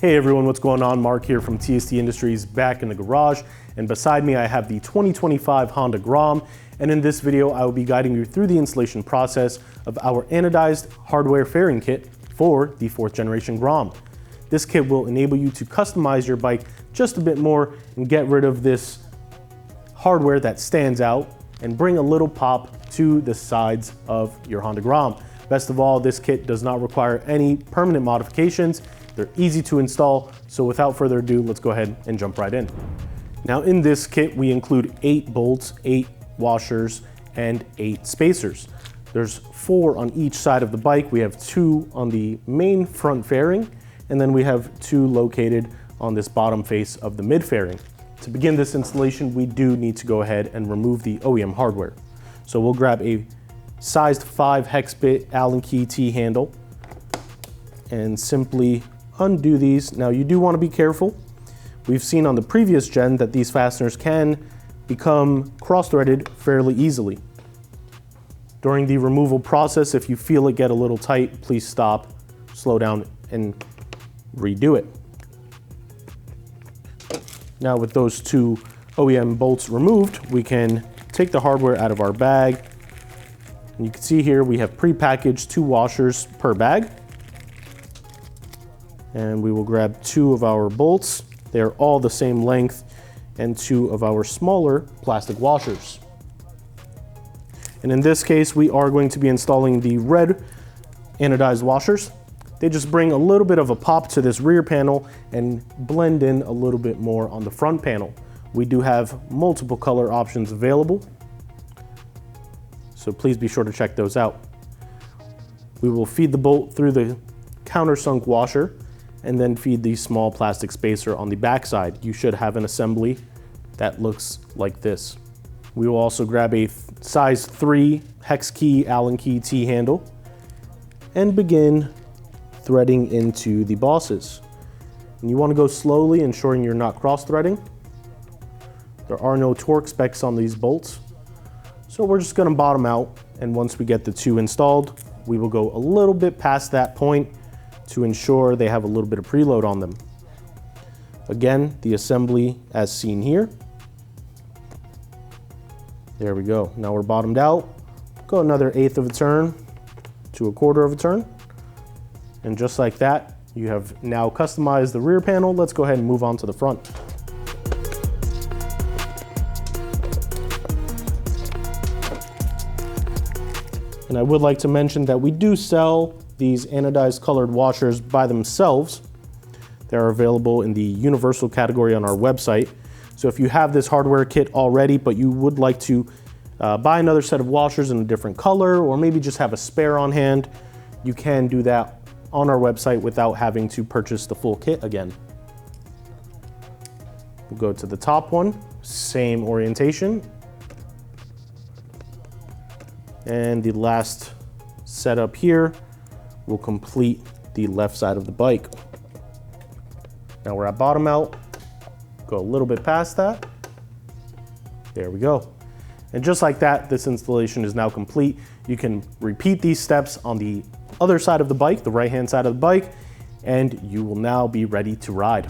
Hey everyone, what's going on? Mark here from TST Industries back in the garage, and beside me I have the 2025 Honda Grom, and in this video I will be guiding you through the installation process of our anodized hardware fairing kit for the 4th generation Grom. This kit will enable you to customize your bike just a bit more and get rid of this hardware that stands out and bring a little pop to the sides of your Honda Grom. Best of all, this kit does not require any permanent modifications. They're easy to install, so without further ado, let's go ahead and jump right in. Now in this kit, we include 8 bolts, 8 washers, and 8 spacers. There's 4 on each side of the bike. We have 2 on the main front fairing, and then we have 2 located on this bottom face of the mid fairing. To begin this installation, we do need to go ahead and remove the OEM hardware. So we'll grab a sized 5 hex bit Allen key T-handle and simply undo these. Now you do want to be careful. We've seen on the previous gen that these fasteners can become cross-threaded fairly easily. During the removal process, if you feel it get a little tight, please stop, slow down, and redo it. Now with those 2 OEM bolts removed, we can take the hardware out of our bag. And you can see here we have pre-packaged 2 washers per bag. And we will grab 2 of our bolts. They're all the same length, and 2 of our smaller plastic washers. And in this case, we are going to be installing the red anodized washers. They just bring a little bit of a pop to this rear panel and blend in a little bit more on the front panel. We do have multiple color options available, so please be sure to check those out. We will feed the bolt through the countersunk washer and then feed the small plastic spacer on the back side. You should have an assembly that looks like this. We will also grab a size 3 hex key Allen key T-handle and begin threading into the bosses. And you want to go slowly, ensuring you're not cross-threading. There are no torque specs on these bolts, so we're just going to bottom out, and once we get the 2 installed, we will go a little bit past that point to ensure they have a little bit of preload on them. Again, the assembly as seen here. There we go. Now we're bottomed out. Go another 1/8 of a turn to a 1/4 of a turn. And just like that, you have now customized the rear panel. Let's go ahead and move on to the front. And I would like to mention that we do sell these anodized colored washers by themselves. They're available in the universal category on our website. So if you have this hardware kit already, but you would like to buy another set of washers in a different color, or maybe just have a spare on hand, you can do that on our website without having to purchase the full kit again. We'll go to the top one, same orientation. And the last setup here will complete the left side of the bike. Now we're at bottom out, go a little bit past that. There we go. And just like that, this installation is now complete. You can repeat these steps on the other side of the bike, the right-hand side of the bike, and you will now be ready to ride.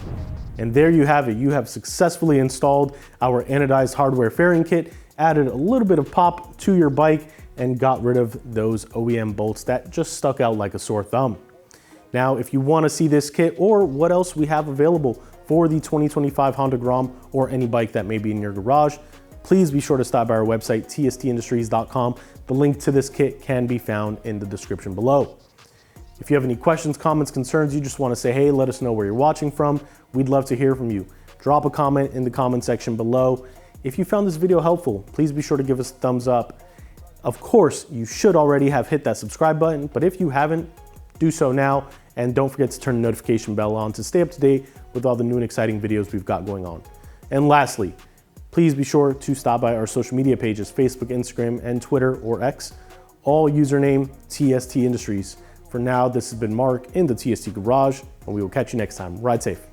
And there you have it. You have successfully installed our anodized hardware fairing kit, added a little bit of pop to your bike, and got rid of those OEM bolts that just stuck out like a sore thumb. Now, if you want to see this kit or what else we have available for the 2025 Honda Grom or any bike that may be in your garage, please be sure to stop by our website, tstindustries.com. The link to this kit can be found in the description below. If you have any questions, comments, concerns, you just want to say, hey, let us know where you're watching from. We'd love to hear from you. Drop a comment in the comment section below. If you found this video helpful, please be sure to give us a thumbs up. Of course, you should already have hit that subscribe button, but if you haven't, do so now. And don't forget to turn the notification bell on to stay up to date with all the new and exciting videos we've got going on. And lastly, please be sure to stop by our social media pages, Facebook, Instagram, and Twitter or X, all username TST Industries. For now, this has been Mark in the TST Garage, and we will catch you next time. Ride safe.